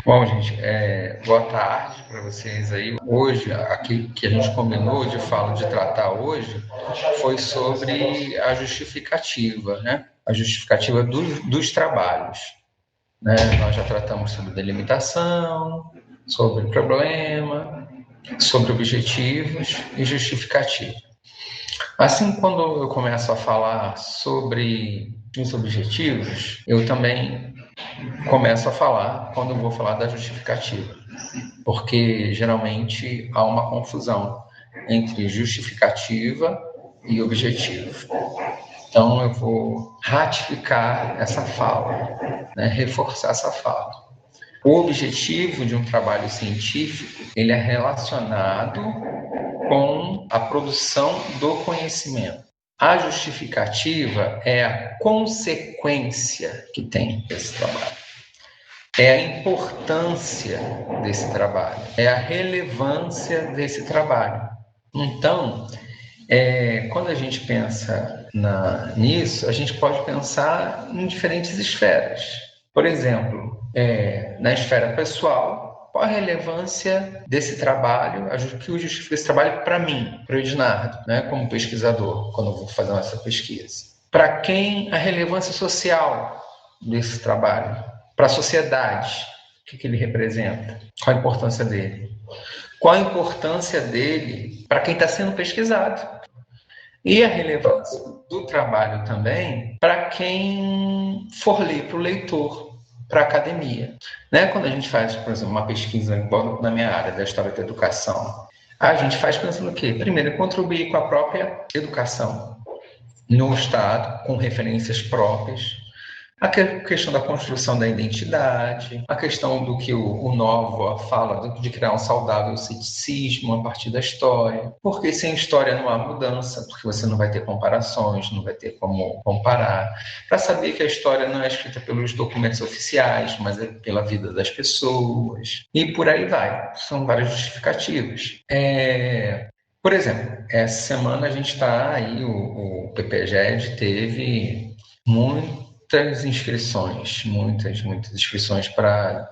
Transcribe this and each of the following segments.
Bom, gente, boa tarde para vocês aí. Hoje, aqui que a gente combinou de tratar hoje, foi sobre a justificativa, né? A justificativa dos trabalhos, né? Nós já tratamos sobre delimitação, sobre problema, sobre objetivos e justificativa. Assim, quando eu começo a falar sobre os objetivos, eu também começo a falar quando eu vou falar da justificativa, porque geralmente há uma confusão entre justificativa e objetivo. Então eu vou ratificar essa fala, né, reforçar essa fala. O objetivo de um trabalho científico, ele é relacionado com a produção do conhecimento. A justificativa é a consequência que tem esse trabalho. É a importância desse trabalho, é a relevância desse trabalho. Então, quando a gente pensa nisso, a gente pode pensar em diferentes esferas. Por exemplo, na esfera pessoal, qual a relevância desse trabalho, que o justifica esse trabalho para mim, para o Ednardo, né, como pesquisador, quando eu vou fazer essa pesquisa? Para quem a relevância social desse trabalho? Para a sociedade, o que ele representa? Qual a importância dele? Qual a importância dele para quem está sendo pesquisado? E a relevância do trabalho também para quem for ler, para o leitor, para a academia. Né? Quando a gente faz, por exemplo, uma pesquisa na minha área da história da educação, a gente faz pensando o quê? Primeiro, contribuir com a própria educação no Estado, com referências próprias, a questão da construção da identidade, a questão do que o Novoa fala de criar um saudável ceticismo a partir da história, porque sem história não há mudança, porque você não vai ter comparações, não vai ter como comparar, para saber que a história não é escrita pelos documentos oficiais, mas é pela vida das pessoas, e por aí vai. São várias justificativas. Por exemplo, essa semana a gente está aí, o PPGED teve muitas inscrições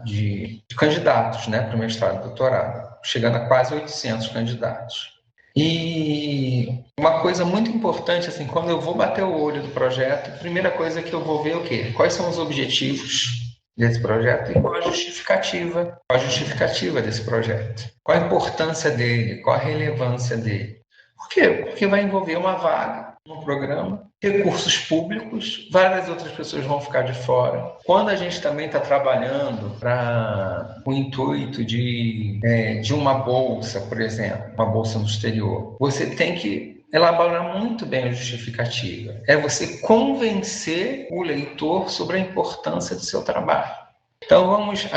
de candidatos, né, para o mestrado e doutorado, chegando a quase 800 candidatos. E uma coisa muito importante, assim, quando eu vou bater o olho do projeto, a primeira coisa que eu vou ver é o quê? Quais são os objetivos desse projeto e qual a justificativa desse projeto. Qual a importância dele, qual a relevância dele. Por quê? Porque vai envolver uma vaga no programa, recursos públicos, várias outras pessoas vão ficar de fora. Quando a gente também está trabalhando para o intuito de uma bolsa, por exemplo, uma bolsa no exterior, você tem que elaborar muito bem a justificativa. É você convencer o leitor sobre a importância do seu trabalho. Então vamos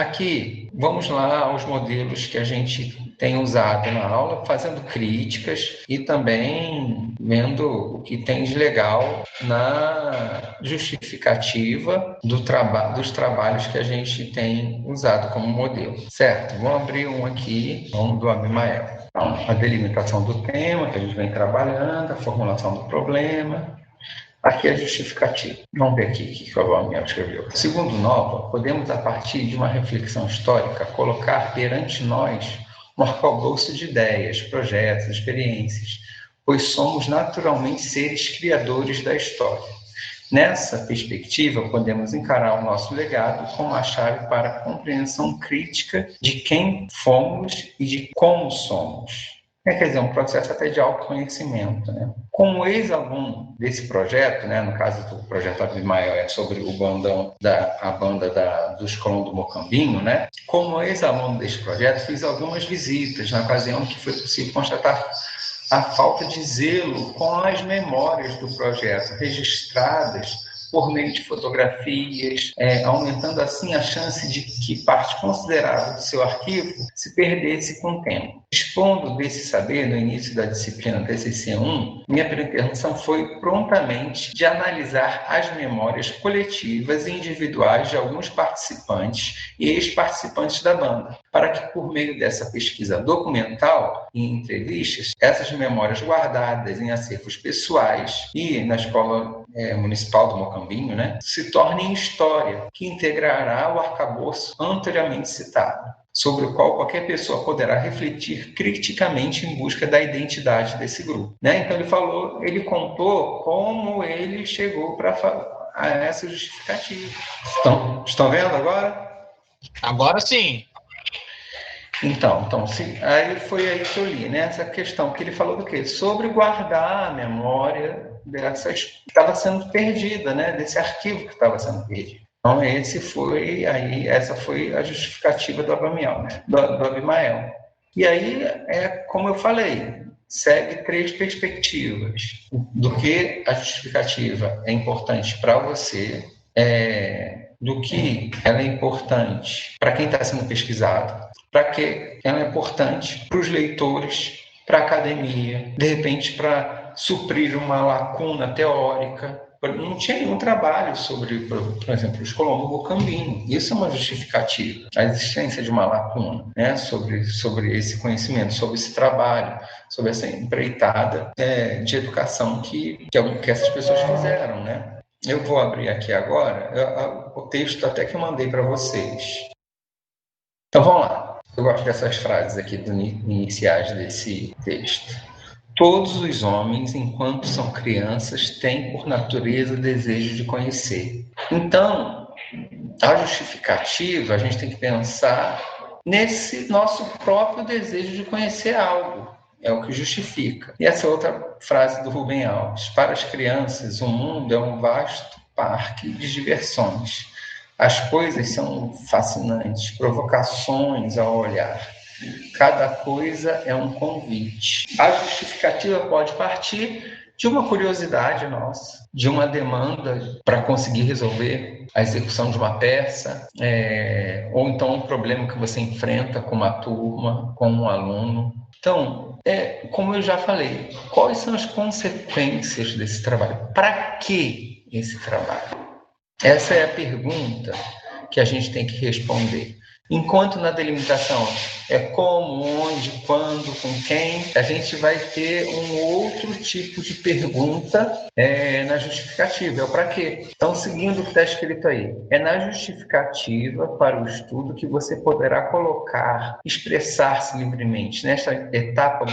lá aos modelos que a gente tem usado na aula, fazendo críticas e também vendo o que tem de legal na justificativa dos trabalhos que a gente tem usado como modelo, certo? Vamos abrir um aqui, vamos do Abimael. Então, a delimitação do tema que a gente vem trabalhando, a formulação do problema. Aqui é justificativo. Vamos ver aqui o que o Abimael escreveu. Segundo Nova, podemos, a partir de uma reflexão histórica, colocar perante nós um arcabouço de ideias, projetos, experiências, pois somos naturalmente seres criadores da história. Nessa perspectiva, podemos encarar o nosso legado como a chave para a compreensão crítica de quem fomos e de como somos. Quer dizer, um processo até de autoconhecimento, né? Como ex-aluno desse projeto, né, no caso do projeto Abimael é sobre a banda do Escolão do Mocambinho, né? Como ex-aluno desse projeto, fiz algumas visitas na ocasião que foi possível constatar a falta de zelo com as memórias do projeto, registradas por meio de fotografias, aumentando assim a chance de que parte considerável do seu arquivo se perdesse com o tempo. Dispondo desse saber, no início da disciplina TCC1, minha pretensão foi prontamente de analisar as memórias coletivas e individuais de alguns participantes e ex-participantes da banda, para que, por meio dessa pesquisa documental e entrevistas, essas memórias guardadas em acervos pessoais e na Escola Municipal do Mocambinho, né, se tornem história que integrará o arcabouço anteriormente citado, sobre o qual qualquer pessoa poderá refletir criticamente em busca da identidade desse grupo. Né? Então ele contou como ele chegou a essa justificativa. Estão vendo agora? Agora sim. Então aí foi aí que eu li, né? Essa questão que ele falou do quê? Sobre guardar a memória dessas que estava sendo perdida, né? Desse arquivo que estava sendo perdido. Então, essa foi a justificativa do Abimael, né? do Abimael. E aí, como eu falei, segue 3 perspectivas. Do que a justificativa é importante para você, do que ela é importante para quem está sendo pesquisado, para que ela é importante para os leitores, para a academia, de repente para suprir uma lacuna teórica. Não tinha nenhum trabalho sobre, por exemplo, os Colombo do Mocambinho. Isso é uma justificativa, a existência de uma lacuna, né, sobre esse conhecimento, sobre esse trabalho, sobre essa empreitada de educação que essas pessoas fizeram, né? Eu vou abrir aqui agora o texto até que eu mandei para vocês. Então vamos lá. Eu gosto dessas frases aqui iniciais desse texto. Todos os homens, enquanto são crianças, têm por natureza desejo de conhecer. Então, a justificativa, a gente tem que pensar nesse nosso próprio desejo de conhecer algo. É o que justifica. E essa outra frase do Rubem Alves. Para as crianças, o mundo é um vasto parque de diversões. As coisas são fascinantes, provocações ao olhar. Cada coisa é um convite. A justificativa pode partir de uma curiosidade nossa, de uma demanda para conseguir resolver a execução de uma peça, ou então um problema que você enfrenta com uma turma, com um aluno. Então, como eu já falei, quais são as consequências desse trabalho? Para que esse trabalho? Essa é a pergunta que a gente tem que responder. Enquanto na delimitação é como, onde, quando, com quem, a gente vai ter um outro tipo de pergunta na justificativa. É o para quê? Então, seguindo o que está escrito aí, é na justificativa para o estudo que você poderá colocar, expressar-se livremente. Nesta etapa,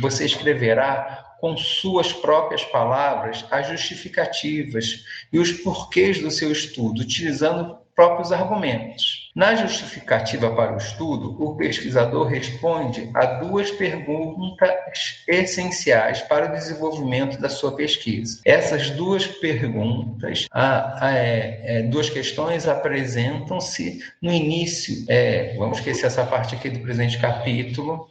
você escreverá com suas próprias palavras as justificativas e os porquês do seu estudo, utilizando próprios argumentos. Na justificativa para o estudo, o pesquisador responde a 2 perguntas essenciais para o desenvolvimento da sua pesquisa. Essas 2 perguntas, 2 questões apresentam-se no início. Vamos esquecer essa parte aqui do presente capítulo.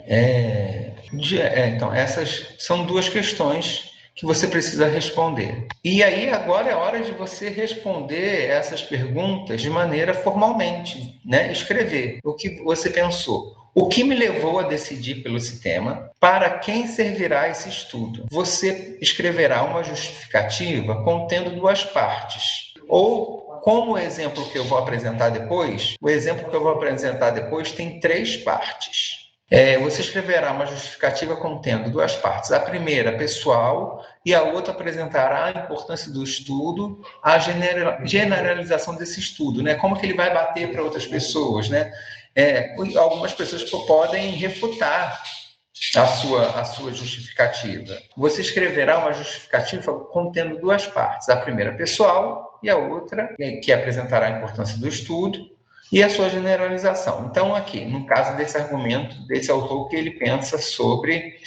Então, essas são 2 questões que você precisa responder. E aí, agora é hora de você responder essas perguntas de maneira formalmente, né? Escrever o que você pensou. O que me levou a decidir pelo esse tema? Para quem servirá esse estudo? Você escreverá uma justificativa contendo 2 partes. Ou, como o exemplo que eu vou apresentar depois, tem 3 partes. Você escreverá uma justificativa contendo 2 partes. A primeira, pessoal, e a outra apresentará a importância do estudo, a generalização desse estudo, né? Como que ele vai bater para outras pessoas, né? Algumas pessoas podem refutar a sua justificativa. Você escreverá uma justificativa contendo 2 partes. A primeira, pessoal, e a outra, que apresentará a importância do estudo, e a sua generalização. Então, aqui, no caso desse argumento, desse autor, o que ele pensa sobre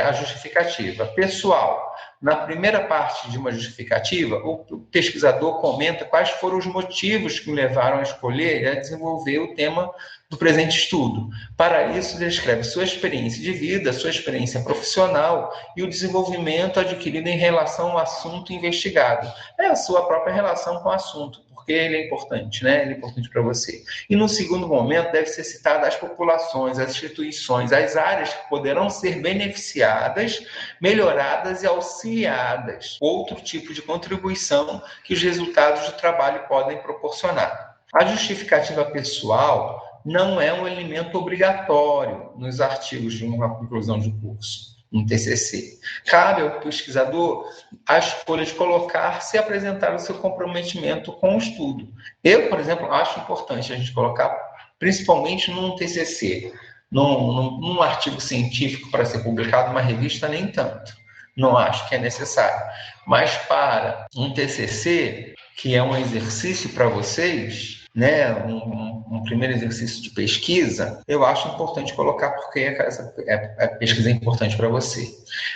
a justificativa. Pessoal, na primeira parte de uma justificativa, o pesquisador comenta quais foram os motivos que o levaram a escolher e a desenvolver o tema do presente estudo. Para isso, descreve sua experiência de vida, sua experiência profissional e o desenvolvimento adquirido em relação ao assunto investigado. É a sua própria relação com o assunto, porque ele é importante, né? Ele é importante para você. E no segundo momento, deve ser citada as populações, as instituições, as áreas que poderão ser beneficiadas, melhoradas e auxiliadas. Outro tipo de contribuição que os resultados do trabalho podem proporcionar. A justificativa pessoal não é um elemento obrigatório nos artigos de uma conclusão de curso, um TCC. Cabe ao pesquisador a escolha de colocar-se e apresentar o seu comprometimento com o estudo. Eu, por exemplo, acho importante a gente colocar, principalmente num TCC, num artigo científico para ser publicado numa revista, nem tanto. Não acho que é necessário. Mas para um TCC, que é um exercício para vocês, né, um primeiro exercício de pesquisa, eu acho importante colocar porque a pesquisa é importante para você.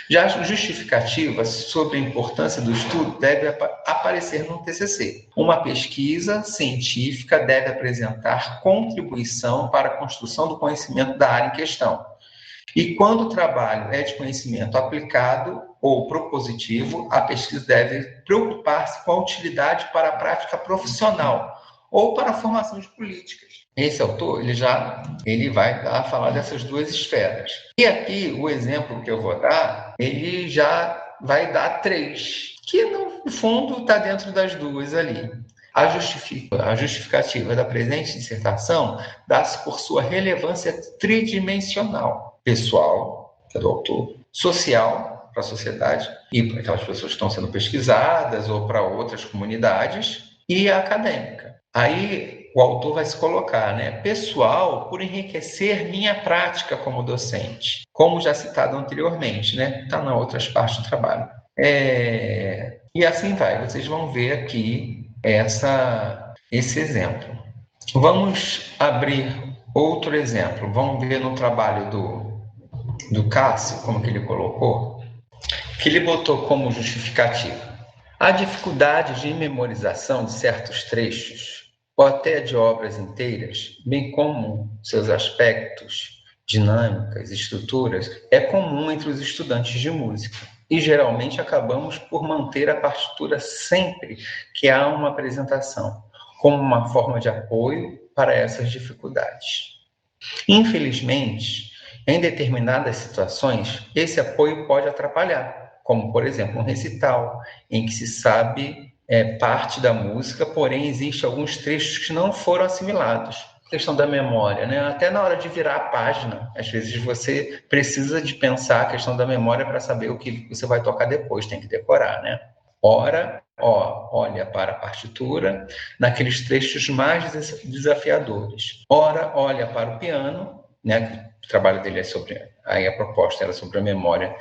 Já as justificativas sobre a importância do estudo devem aparecer no TCC. Uma pesquisa científica deve apresentar contribuição para a construção do conhecimento da área em questão. E quando o trabalho é de conhecimento aplicado ou propositivo, a pesquisa deve preocupar-se com a utilidade para a prática profissional ou para a formação de políticas. Esse autor, ele vai falar dessas duas esferas. E aqui, o exemplo que eu vou dar, ele já vai dar 3, que no fundo está dentro das duas ali. A justificativa da presente dissertação dá-se por sua relevância tridimensional: pessoal, que é do autor, social, para a sociedade, e para aquelas pessoas que estão sendo pesquisadas, ou para outras comunidades, e acadêmica. Aí o autor vai se colocar, né? Pessoal, por enriquecer minha prática como docente, como já citado anteriormente, né? Está nas outras partes do trabalho. E assim vai, vocês vão ver aqui esse exemplo. Vamos abrir outro exemplo. Vamos ver no trabalho do Cássio, como que ele colocou, que ele botou como justificativa: a dificuldade de memorização de certos trechos, ou até de obras inteiras, bem como seus aspectos, dinâmicas, estruturas, é comum entre os estudantes de música. E geralmente acabamos por manter a partitura sempre que há uma apresentação, como uma forma de apoio para essas dificuldades. Infelizmente, em determinadas situações, esse apoio pode atrapalhar, como, por exemplo, um recital, em que se sabe parte da música, porém, existem alguns trechos que não foram assimilados. Questão da memória, né? Até na hora de virar a página, às vezes você precisa de pensar a questão da memória para saber o que você vai tocar depois, tem que decorar, né? Ora, olha para a partitura naqueles trechos mais desafiadores. Ora, olha para o piano, né? O trabalho dele é sobre, aí a proposta era sobre a memória,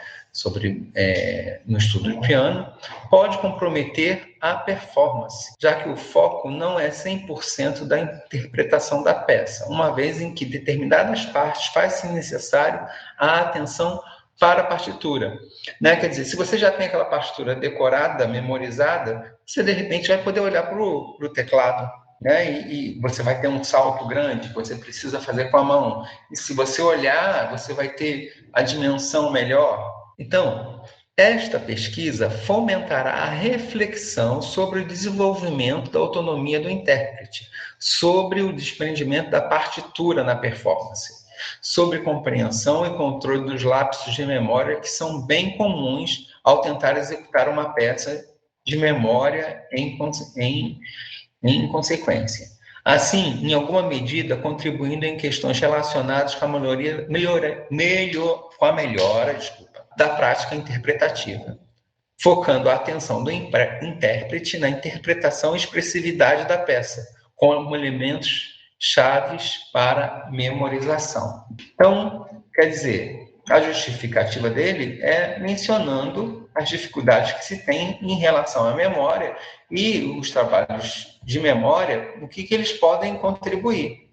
no estudo de piano, pode comprometer a performance, já que o foco não é 100% da interpretação da peça, uma vez em que determinadas partes faz-se necessário a atenção para a partitura, né? Quer dizer, se você já tem aquela partitura decorada, memorizada, você de repente vai poder olhar para o teclado, né? E você vai ter um salto grande, você precisa fazer com a mão. E se você olhar, você vai ter a dimensão melhor. Então, esta pesquisa fomentará a reflexão sobre o desenvolvimento da autonomia do intérprete, sobre o desprendimento da partitura na performance, sobre compreensão e controle dos lapsos de memória que são bem comuns ao tentar executar uma peça de memória em consequência. Assim, em alguma medida, contribuindo em questões relacionadas com a melhora da prática interpretativa, focando a atenção do intérprete na interpretação e expressividade da peça, como elementos chaves para memorização. Então, quer dizer, a justificativa dele é mencionando as dificuldades que se tem em relação à memória e os trabalhos de memória, o que eles podem contribuir.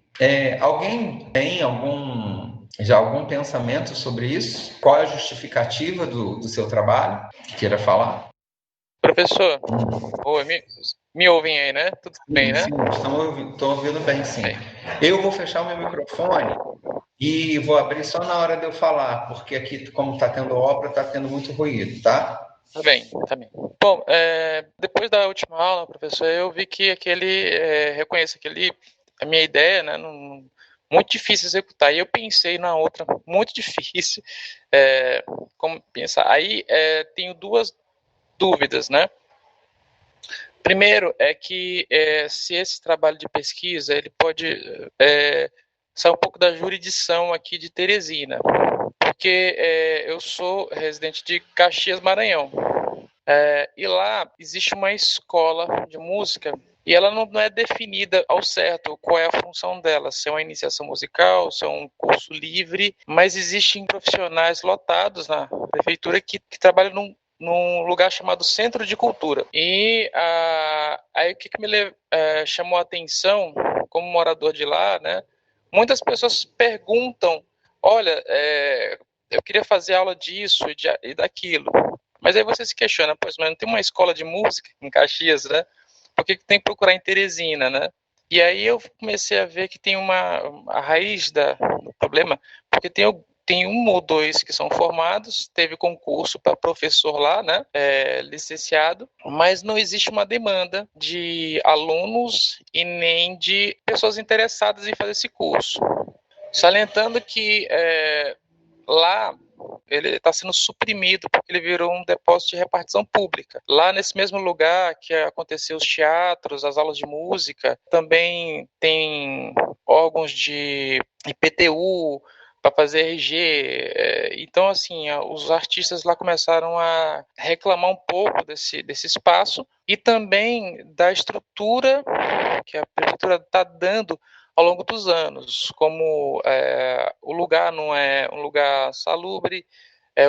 Alguém tem algum pensamento sobre isso? Qual é a justificativa do seu trabalho que queira falar? Professor, me ouvem aí, né? Tudo bem, né? Sim, estou ouvindo bem, sim. Eu vou fechar o meu microfone e vou abrir só na hora de eu falar, porque aqui, como está tendo obra, está tendo muito ruído, tá? Tá bem, tá bem. Bom, depois da última aula, professor, eu vi que reconheço a minha ideia, né, muito difícil executar. E eu pensei na outra, muito difícil, como pensar. Aí tenho duas dúvidas, né? Primeiro é que se esse trabalho de pesquisa ele pode sair um pouco da jurisdição aqui de Teresina, porque eu sou residente de Caxias, Maranhão. E lá existe uma escola de música e ela não é definida ao certo qual é a função dela, se é uma iniciação musical, se é um curso livre, mas existem profissionais lotados na prefeitura que trabalham num lugar chamado Centro de Cultura. E aí o que me chamou a atenção, como morador de lá, né? Muitas pessoas perguntam, olha, eu queria fazer aula disso e daquilo. Mas aí você se questiona, pois, mas não tem uma escola de música em Caxias, né? Por que tem que procurar em Teresina, né? E aí eu comecei a ver que tem a raiz do problema, porque tem um ou dois que são formados, teve concurso para professor lá, né, licenciado, mas não existe uma demanda de alunos e nem de pessoas interessadas em fazer esse curso. Salientando que lá ele está sendo suprimido porque ele virou um depósito de repartição pública. Lá nesse mesmo lugar que aconteceu os teatros, as aulas de música, também tem órgãos de IPTU para fazer RG. Então, assim, os artistas lá começaram a reclamar um pouco desse espaço e também da estrutura que a prefeitura está dando ao longo dos anos, como o lugar não é um lugar salubre,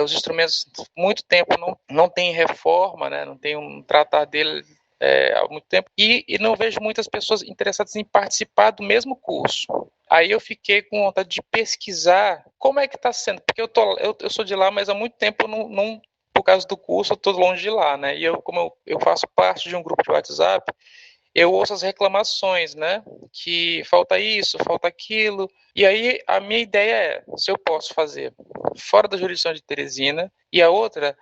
os instrumentos muito tempo não tem reforma, né, não tem um tratar dele há muito tempo, e não vejo muitas pessoas interessadas em participar do mesmo curso. Aí eu fiquei com vontade de pesquisar como é que está sendo, porque eu sou de lá, mas há muito tempo não por causa do curso, eu estou longe de lá, né? E como eu faço parte de um grupo de WhatsApp, eu ouço as reclamações, né? Que falta isso, falta aquilo. E aí a minha ideia é, se eu posso fazer fora da jurisdição de Teresina, e a outra,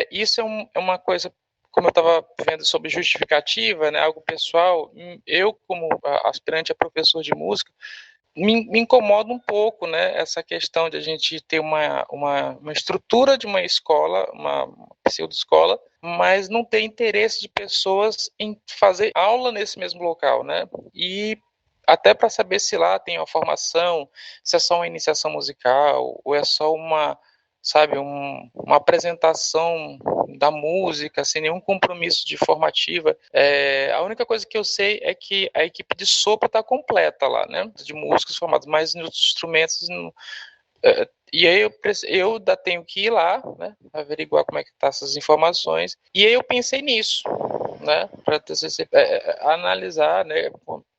isso é uma coisa, como eu estava vendo sobre justificativa, né, algo pessoal, eu como aspirante a professor de música, me incomoda um pouco, né, essa questão de a gente ter uma estrutura de uma escola, uma pseudo-escola, mas não ter interesse de pessoas em fazer aula nesse mesmo local, né? E até para saber se lá tem uma formação, se é só uma iniciação musical, ou é só sabe, uma apresentação da música, sem nenhum compromisso de formativa. A única coisa que eu sei é que a equipe de sopro está completa lá, né? De músicos formados, mas nos instrumentos. E aí eu ainda tenho que ir lá, né? Averiguar como é que tá essas informações. E aí eu pensei nisso, né? Para analisar, né?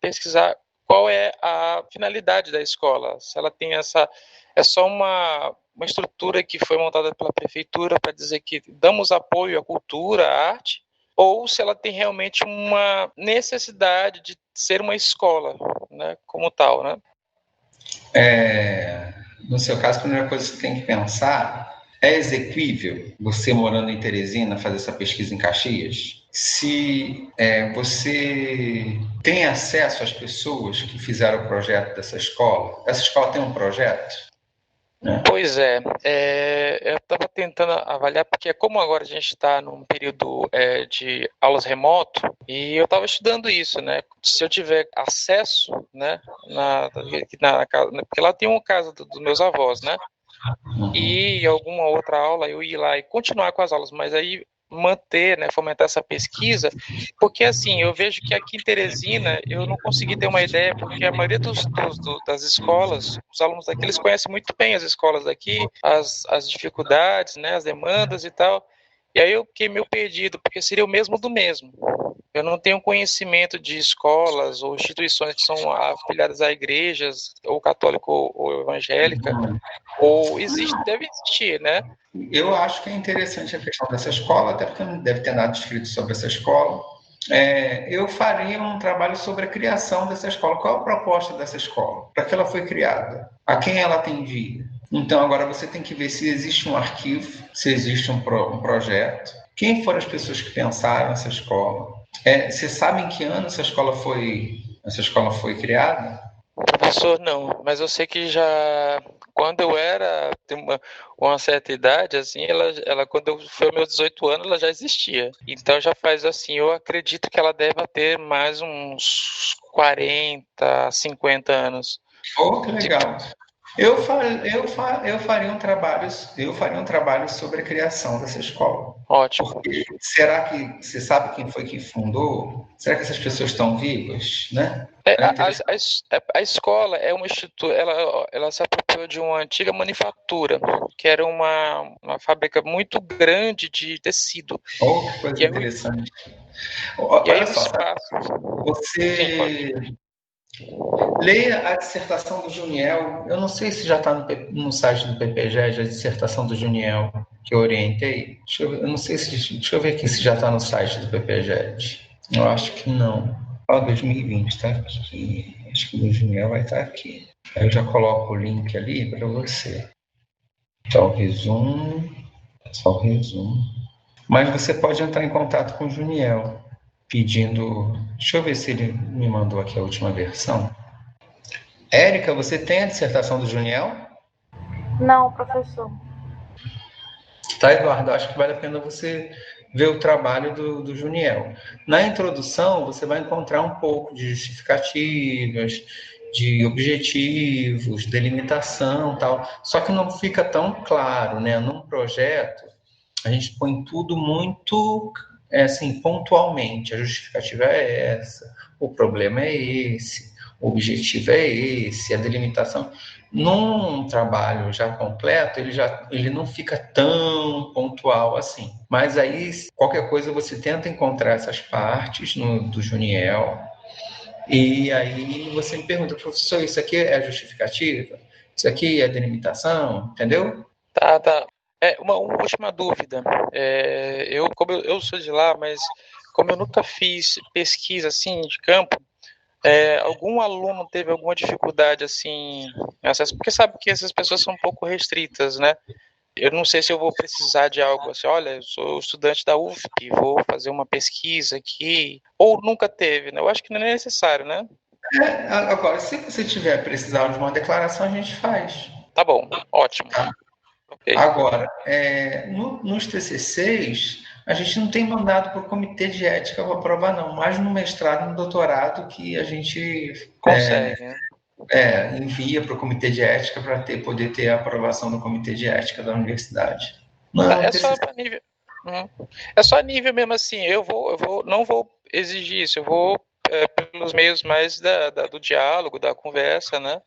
Pesquisar qual é a finalidade da escola. Se ela tem é só uma estrutura que foi montada pela prefeitura para dizer que damos apoio à cultura, à arte, ou se ela tem realmente uma necessidade de ser uma escola, né, como tal, né? No seu caso, a primeira coisa que você tem que pensar é exequível você morando em Teresina fazer essa pesquisa em Caxias? Se você tem acesso às pessoas que fizeram o projeto dessa escola? Essa escola tem um projeto? Né? Pois eu estava tentando avaliar, porque como agora a gente está num período de aulas remoto, e eu estava estudando isso, né? Se eu tiver acesso, né, porque lá tem uma casa dos meus avós, né? E alguma outra aula eu ir lá e continuar com as aulas, mas aí manter, né, fomentar essa pesquisa, porque assim, eu vejo que aqui em Teresina eu não consegui ter uma ideia, porque a maioria das escolas, os alunos daqui, eles conhecem muito bem as escolas daqui, as dificuldades, né, as demandas e tal, e aí eu fiquei meio perdido, porque seria o mesmo do mesmo. Eu não tenho conhecimento de escolas ou instituições que são afiliadas a igrejas, ou católica ou evangélica, ou deve existir, né? Eu acho que é interessante a questão dessa escola, até porque não deve ter nada escrito sobre essa escola. Eu faria um trabalho sobre a criação dessa escola. Qual é a proposta dessa escola? Para que ela foi criada? A quem ela atendia? Então, agora você tem que ver se existe um arquivo, se existe um projeto, Quem foram as pessoas que pensaram essa escola? Você sabe em que ano essa escola foi criada? Professor, não, mas eu sei que já quando eu era tem uma certa idade, assim, ela quando eu foi meus 18 anos, ela já existia. Então já faz assim, eu acredito que ela deva ter mais uns 40, 50 anos. Oh, que legal. Eu faria um trabalho sobre a criação dessa escola. Ótimo. Porque será que você sabe quem foi que fundou? Será que essas pessoas estão vivas, né? É, Era interessante. a escola é uma instituição, ela se apropriou de uma antiga manufatura, que era uma fábrica muito grande de tecido. Oh, que coisa E aí, interessante. e aí Olha o só, sabe? espaço. Sim, pode. Você leia a dissertação do Juniel. Eu não sei se já está no site do PPGED, a dissertação do Juniel, que eu orientei. Eu não sei se. Deixa eu ver aqui se já está no site do PPGED. Eu acho que não. Ó, 2020, está aqui. Acho que o do Juniel vai estar aqui. Aí eu já coloco o link ali para você. Só o resumo. Só o resumo. Mas você pode entrar em contato com o Juniel, pedindo. Deixa eu ver se ele me mandou aqui a última versão. Érica, você tem a dissertação do Juniel? Não, professor. Tá, Eduardo, acho que vale a pena você ver o trabalho do Juniel. Na introdução, você vai encontrar um pouco de justificativas, de objetivos, delimitação, tal. Só que não fica tão claro, né? Num projeto, a gente põe tudo muito assim, pontualmente. A justificativa é essa, o problema é esse, o objetivo é esse, a delimitação. Num trabalho já completo, ele não fica tão pontual assim. Mas aí, qualquer coisa, você tenta encontrar essas partes do Juniel, e aí você me pergunta, professor, isso aqui é justificativa? Isso aqui é delimitação? Entendeu? Tá. Uma última dúvida. Como eu sou de lá, mas como eu nunca fiz pesquisa assim de campo, algum aluno teve alguma dificuldade assim, acesso? Porque sabe que essas pessoas são um pouco restritas, né? Eu não sei se eu vou precisar de algo assim, olha, eu sou estudante da UFP, vou fazer uma pesquisa aqui, ou nunca teve, né? Eu acho que não é necessário, né? Agora, se você tiver precisar de uma declaração, a gente faz. Tá bom, ótimo. Tá? Ok. Agora, nos TCCs, a gente não tem mandado para o comitê de ética para aprovar, não, mas no mestrado e no doutorado que a gente Consegue, né? envia para o comitê de ética para poder ter a aprovação do comitê de ética da universidade. Tá, Não, é só TCC. para nível. É só nível mesmo assim. Não vou exigir isso. Eu vou pelos meios mais do diálogo, da conversa, né?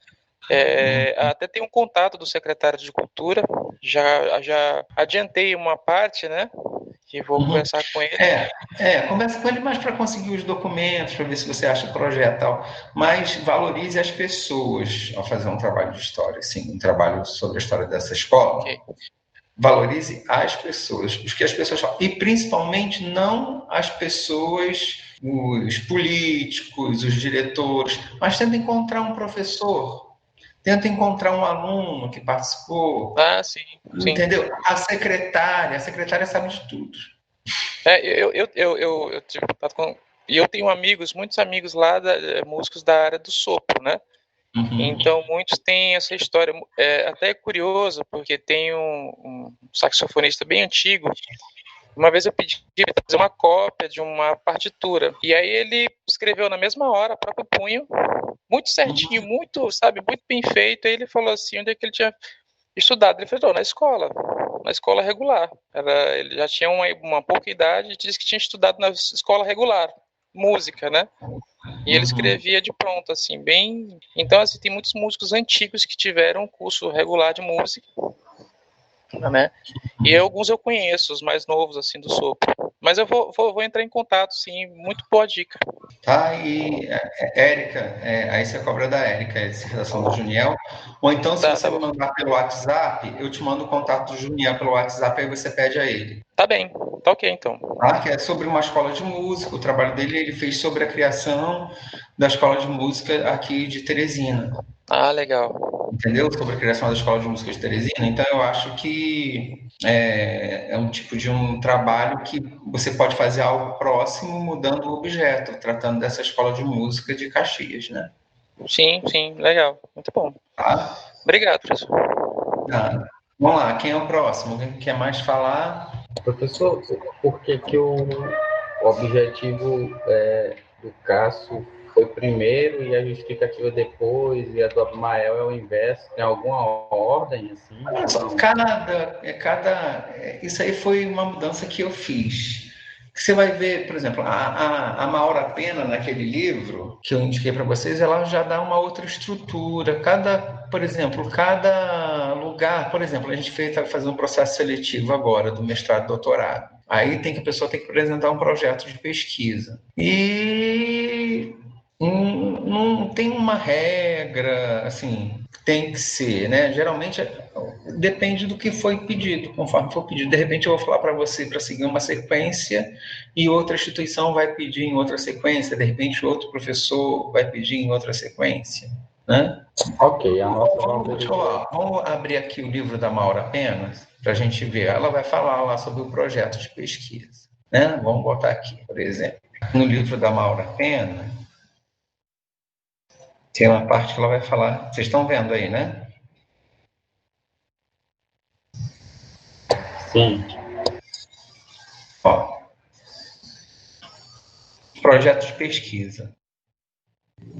Até tem um contato do secretário de Cultura. Já adiantei uma parte, né? Que vou conversar com ele. Conversa com ele mais para conseguir os documentos, para ver se você acha projeto e tal. Mas valorize as pessoas ao fazer um trabalho de história, assim, um trabalho sobre a história dessa escola. Okay. Valorize as pessoas, o que as pessoas falam. E principalmente não as pessoas, os políticos, os diretores, mas tenta encontrar um professor, tenta encontrar um aluno que participou. Ah, sim. Entendeu? A secretária sabe de tudo. Eu tive contato com. E eu tenho muitos amigos lá, músicos da área do sopro, né? Uhum. Então, muitos têm essa história. Até curioso, porque tem um saxofonista bem antigo. Uma vez eu pedi para fazer uma cópia de uma partitura. E aí ele escreveu na mesma hora, próprio punho, muito certinho, muito bem feito. Aí ele falou assim, onde é que ele tinha estudado? Ele falou, na escola regular. Ele já tinha uma pouca idade e disse que tinha estudado na escola regular, música, né? E ele escrevia de pronto, assim, bem... Então, assim, tem muitos músicos antigos que tiveram curso regular de música, né? E alguns eu conheço, os mais novos, assim, do sopro. Mas eu vou entrar em contato, sim, muito boa dica. Tá, e Érica, aí você cobra da Érica, a dissertação do Juniel, ou então se você me mandar pelo WhatsApp, eu te mando o contato do Juniel pelo WhatsApp, aí você pede a ele. Tá bem, tá ok então. Que é sobre uma escola de música, o trabalho dele ele fez sobre a criação da escola de música aqui de Teresina. Legal. entendeu? Sobre a criação da Escola de Música de Teresina. Então, eu acho que é um tipo de um trabalho que você pode fazer algo próximo mudando o objeto, tratando dessa Escola de Música de Caxias, né? Sim, sim, legal. Muito bom. Tá? Obrigado, professor. Tá. Vamos lá, quem é o próximo? Alguém quer mais falar? Professor, por que que o objetivo do Cássio foi primeiro e a justificativa depois, e a do Abimael é o inverso? Tem alguma ordem, assim? Olha só, isso aí foi uma mudança que eu fiz. Você vai ver, por exemplo, a Maura Pena, naquele livro que eu indiquei para vocês, ela já dá uma outra estrutura. Por exemplo, cada lugar, por exemplo, a gente está fazendo um processo seletivo agora do mestrado e doutorado. Aí a pessoa tem que apresentar um projeto de pesquisa. E não tem uma regra, assim, tem que ser, né? Geralmente depende do que foi pedido, conforme for pedido. De repente eu vou falar para você para seguir uma sequência e outra instituição vai pedir em outra sequência, de repente outro professor vai pedir em outra sequência, né? Ok, a nossa Vamos abrir aqui o livro da Maura Penas para a gente ver. Ela vai falar lá sobre o projeto de pesquisa, né? Vamos botar aqui, por exemplo, no livro da Maura Pena, tem uma parte que ela vai falar. Vocês estão vendo aí, né? Sim. Ó, projeto de pesquisa.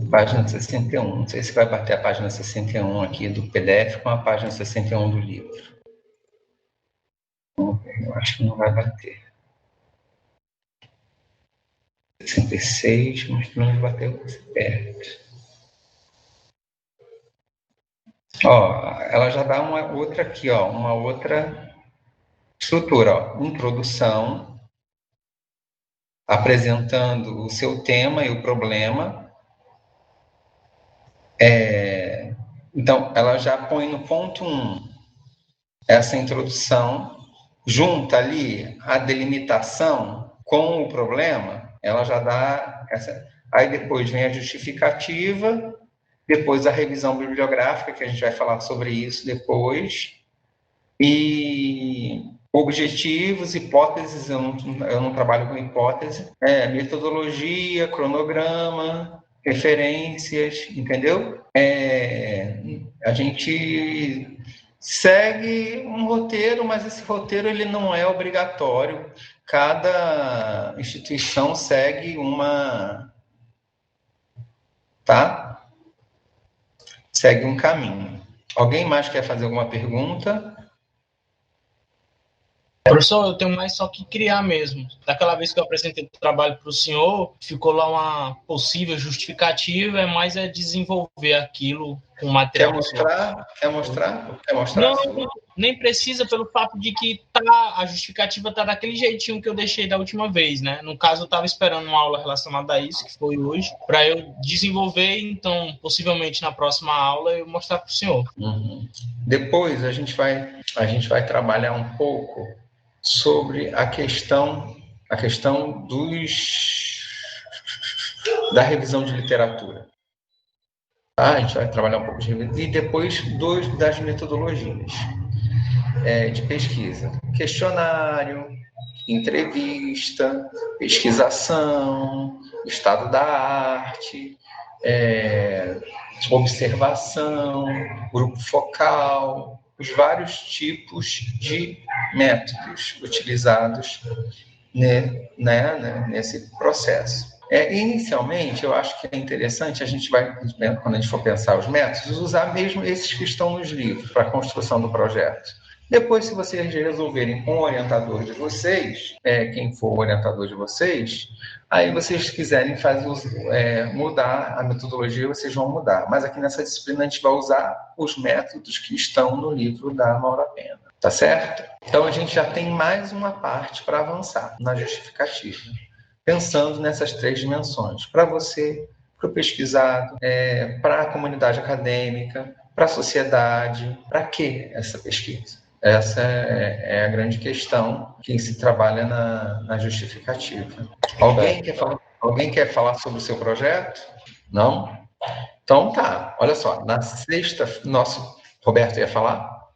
Página 61. Não sei se vai bater a página 61 aqui do PDF com a página 61 do livro. Eu acho que não vai bater. 66, mas não vai bater perto. Ó, ela já dá uma outra aqui, ó, uma outra estrutura, ó. Introdução, apresentando o seu tema e o problema. Então, ela já põe no ponto 1 essa introdução, junta ali a delimitação com o problema, ela já dá essa. Aí depois vem a justificativa, depois a revisão bibliográfica, que a gente vai falar sobre isso depois, e objetivos, hipóteses, eu não trabalho com hipótese, metodologia, cronograma, referências, entendeu? A gente segue um roteiro, mas esse roteiro ele não é obrigatório. Cada instituição segue tá? Segue um caminho. Alguém mais quer fazer alguma pergunta? Professor, eu tenho mais só que criar mesmo. Daquela vez que eu apresentei o trabalho para o senhor, ficou lá uma possível justificativa, é mais desenvolver aquilo com material. Quer mostrar? Não, nem precisa, pelo fato de que a justificativa está daquele jeitinho que eu deixei da última vez, né? No caso, eu estava esperando uma aula relacionada a isso, que foi hoje, para eu desenvolver, então, possivelmente na próxima aula, eu mostrar para o senhor. Uhum. Depois a gente vai trabalhar um pouco sobre a questão da revisão de literatura. Tá? A gente vai trabalhar um pouco de revisão e depois das metodologias de pesquisa. Questionário, entrevista, pesquisação, estado da arte, observação, grupo focal, os vários tipos de métodos utilizados nesse processo. Inicialmente, eu acho que é interessante, quando a gente for pensar os métodos, usar mesmo esses que estão nos livros para a construção do projeto. Depois, se vocês resolverem com o orientador de vocês, quem for o orientador de vocês, aí vocês quiserem mudar a metodologia, vocês vão mudar. Mas aqui nessa disciplina a gente vai usar os métodos que estão no livro da Maura Pena. Tá certo? Então a gente já tem mais uma parte para avançar na justificativa, pensando nessas 3 dimensões. Para você, para o pesquisado, para a comunidade acadêmica, para a sociedade, para que essa pesquisa? Essa é a grande questão que se trabalha na justificativa. Alguém quer falar sobre o seu projeto? Não? Então tá, olha só, na sexta, nosso Roberto ia falar?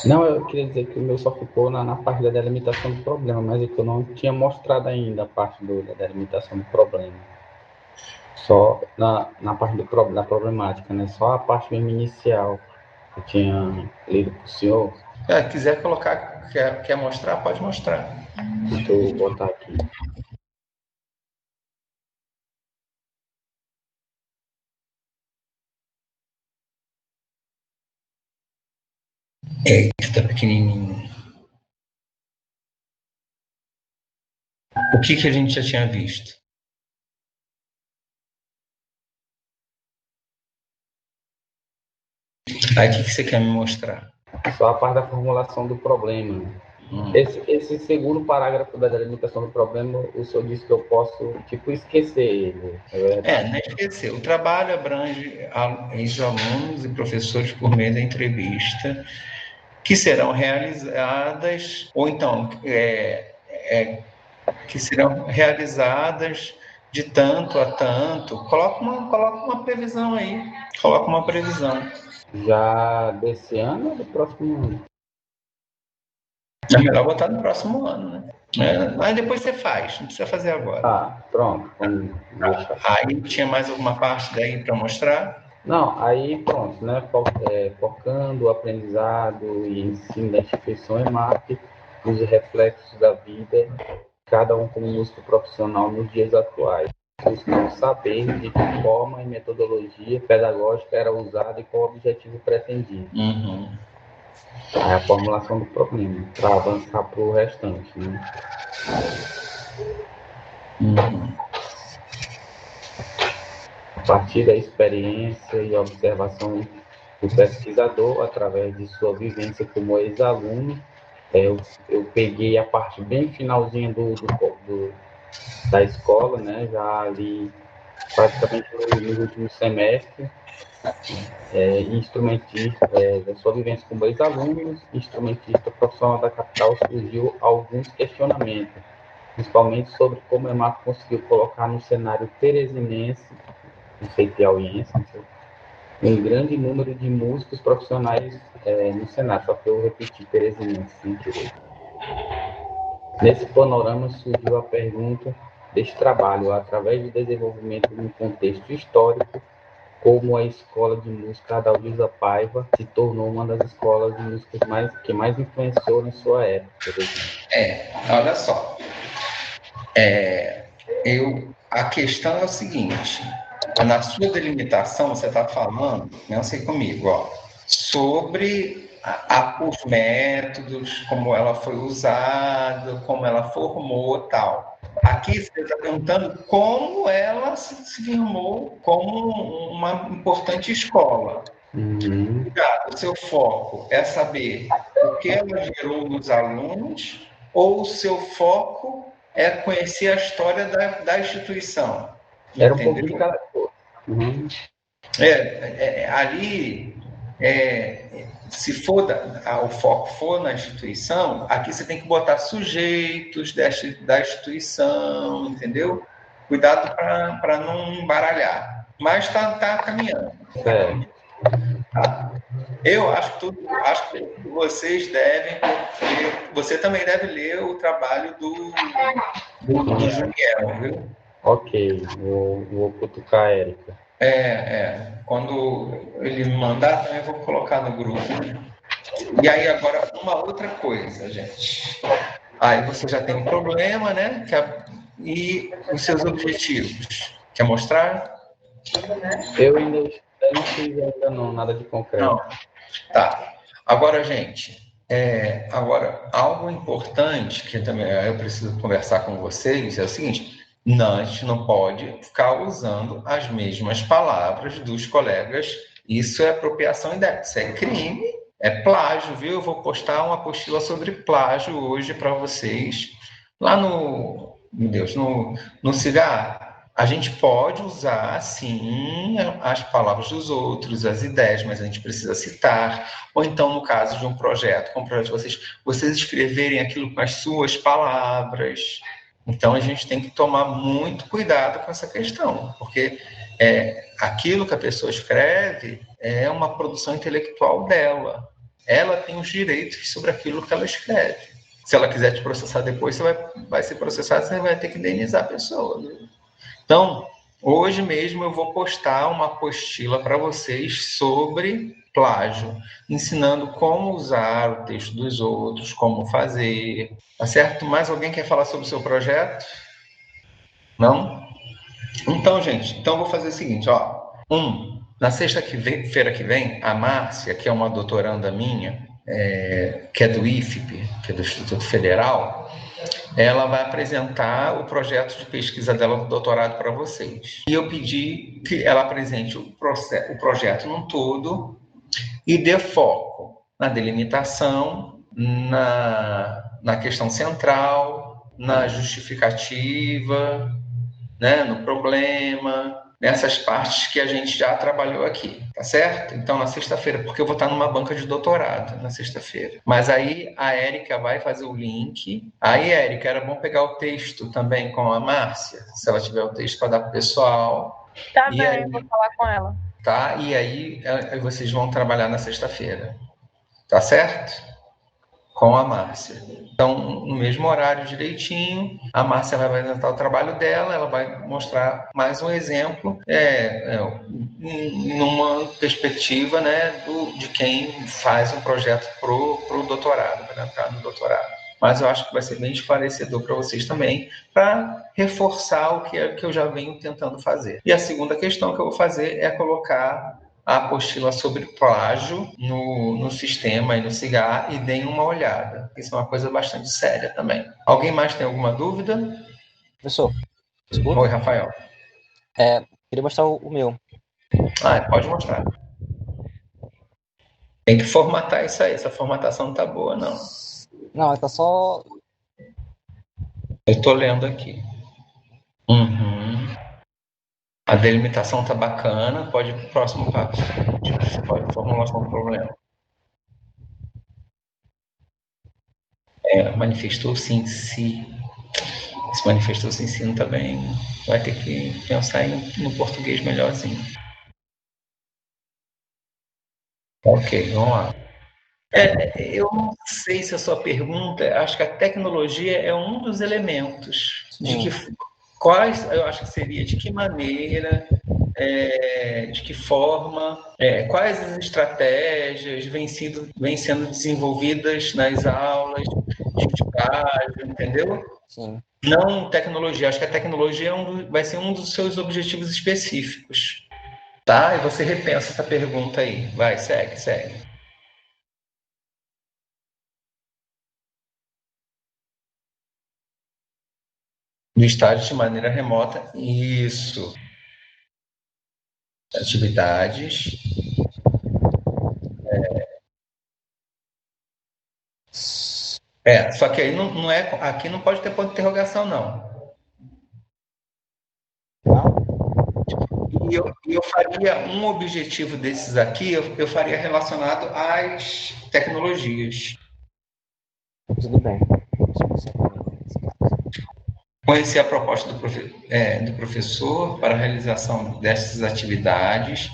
Não, eu queria dizer que o meu só ficou na parte da delimitação do problema, mas é que eu não tinha mostrado ainda a parte da delimitação do problema. Só na parte da problemática, né? Só a parte mesmo inicial que eu tinha lido para o senhor. Quiser colocar, quer mostrar, pode mostrar. Deixa eu botar aqui. Eita, pequenininho. O que a gente já tinha visto? Aí o que você quer me mostrar? Só a parte da formulação do problema. Esse segundo parágrafo da delimitação do problema, o senhor disse que eu posso, esquecer ele. Não esquecer. O trabalho abrange ex-alunos e professores por meio da entrevista, que serão realizadas, ou então, que serão realizadas de tanto a tanto. Coloca uma previsão aí. Coloca uma previsão. Já desse ano ou do próximo ano? É melhor botar no próximo ano, né? Aí depois você faz, não precisa fazer agora. Pronto. Vamos deixar. Aí tinha mais alguma parte daí para mostrar? Não, aí pronto, né? Focando o aprendizado e ensino da instituição EMAP, os reflexos da vida, cada um como músico profissional nos dias atuais. Buscando saber de que forma e metodologia pedagógica era usada e qual o objetivo pretendido. Aí a formulação do problema, para avançar para o restante, né? A partir da experiência e observação do pesquisador, através de sua vivência como ex-aluno, eu peguei a parte bem finalzinha da escola, né? Já ali praticamente no último semestre, instrumentista, da sua vivência como ex-aluno, instrumentista profissional da capital, surgiu alguns questionamentos, principalmente sobre como o EMAP conseguiu colocar no cenário teresinense, não sei, piauiense, não sei, um grande número de músicos profissionais no cenário, só que eu repeti teresinense sem querer. Nesse panorama surgiu a pergunta deste trabalho, através do desenvolvimento de um contexto histórico, como a Escola de Música Adalgisa Paiva se tornou uma das escolas de música que mais influenciou na sua época. Olha só. A questão é o seguinte, na sua delimitação você está falando, não sei comigo, sobre os métodos, como ela foi usada, como ela formou tal. Aqui você está perguntando como ela se firmou como uma importante escola. O seu foco é saber o que ela gerou nos alunos, ou o seu foco é conhecer a história da instituição? Era um pouquinho de cada coisa. Ali, se for o foco for na instituição, aqui você tem que botar sujeitos da instituição, entendeu? Cuidado para não embaralhar. Mas está caminhando. Tá? Eu acho que vocês devem, porque você também deve ler o trabalho do Juniel, viu? Ok, vou cutucar a Érica. Quando ele me mandar, também vou colocar no grupo. E aí, agora, uma outra coisa, gente. Aí você já tem um problema, né? E os seus objetivos. Quer mostrar? Eu não fiz ainda nada de concreto. Não. Tá. Agora, gente, agora, algo importante que também eu preciso conversar com vocês é o seguinte: não, a gente não pode ficar usando as mesmas palavras dos colegas. Isso é apropriação indébita, isso é crime, é plágio, viu? Eu vou postar uma apostila sobre plágio hoje para vocês, lá no Cigar. A gente pode usar, sim, as palavras dos outros, as ideias, mas a gente precisa citar. Ou então, no caso de um projeto, como o projeto de vocês escreverem aquilo com as suas palavras. Então, a gente tem que tomar muito cuidado com essa questão, porque aquilo que a pessoa escreve é uma produção intelectual dela. Ela tem os direitos sobre aquilo que ela escreve. Se ela quiser te processar depois, você vai ser processado, você vai ter que indenizar a pessoa. Então, hoje mesmo eu vou postar uma apostila para vocês sobre plágio, ensinando como usar o texto dos outros, como fazer, tá certo? Mais alguém quer falar sobre o seu projeto? Não? Então, gente, eu vou fazer o seguinte, ó. Na sexta-feira que vem, a Márcia, que é uma doutoranda minha, que é do IFP, que é do Instituto Federal, ela vai apresentar o projeto de pesquisa dela do doutorado para vocês. E eu pedi que ela apresente o projeto num todo e dê foco na delimitação, na questão central, na justificativa, né, no problema, nessas partes que a gente já trabalhou aqui, tá certo? Então, na sexta-feira, porque eu vou estar numa banca de doutorado na sexta-feira. Mas aí a Érica vai fazer o link. Aí, Érica, era bom pegar o texto também com a Márcia, se ela tiver o texto para dar para o pessoal. Tá bem, aí, vou falar com ela. Tá? E aí vocês vão trabalhar na sexta-feira. Tá certo? Com a Márcia. Então, no mesmo horário direitinho, a Márcia vai apresentar o trabalho dela, ela vai mostrar mais um exemplo, numa perspectiva, né, de quem faz um projeto para o doutorado, para entrar no doutorado. Mas eu acho que vai ser bem esclarecedor para vocês também, para reforçar o que eu já venho tentando fazer. E a segunda questão que eu vou fazer é colocar a apostila sobre plágio no sistema e no CIGAR e deem uma olhada. Isso é uma coisa bastante séria também. Alguém mais tem alguma dúvida? Professor, escuta? Oi, Rafael. Queria mostrar o meu. Pode mostrar. Tem que formatar isso aí. Essa formatação não tá boa, não. Não, tá só... Eu tô lendo aqui. A delimitação tá bacana. Pode ir pro próximo passo. Pode formulação do problema. Manifestou-se em si. Esse manifestou-se em si não tá bem. Vai ter que pensar no português melhorzinho. Ok, vamos lá. Eu não sei se a sua pergunta, acho que a tecnologia é um dos elementos. Eu acho que seria de que maneira, de que forma, quais as estratégias vêm sendo desenvolvidas nas aulas de plágio, entendeu? Sim. Não tecnologia. Acho que a tecnologia vai ser um dos seus objetivos específicos. Tá? E você repensa essa pergunta aí. Vai, segue. Do estágio de maneira remota. Isso. Atividades. Só que aí não é. Aqui não pode ter ponto de interrogação, não. E eu faria um objetivo desses aqui, eu faria relacionado às tecnologias. Tudo bem. Conhecer a proposta do professor para a realização dessas atividades,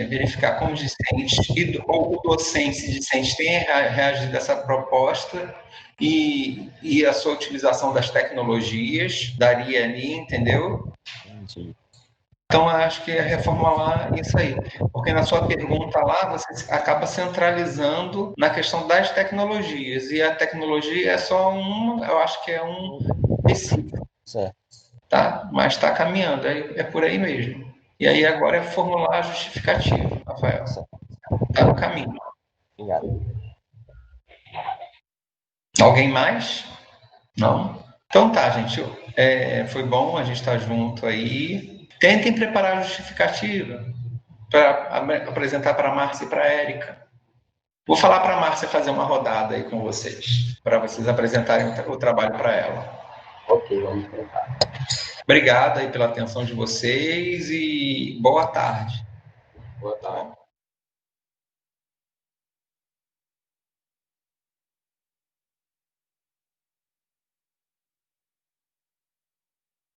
verificar como os discentes ou o docente e discente têm reagido a essa proposta e a sua utilização das tecnologias, daria ali, entendeu? Entendi. Então, acho que é reformular isso aí, porque na sua pergunta lá, você acaba centralizando na questão das tecnologias, e a tecnologia é só eu acho que é um específico, certo. tá? Mas está caminhando, é por aí mesmo. E aí agora é formular a justificativa, Rafael. Está no caminho. Obrigado. Alguém mais? Não? Então tá, gente. Foi bom a gente estar junto aí. Tentem preparar a justificativa para apresentar para a Márcia e para a Érica. Vou falar para a Márcia fazer uma rodada aí com vocês, para vocês apresentarem o trabalho para ela. Ok, vamos tentar. Obrigado aí pela atenção de vocês e boa tarde. Boa tarde.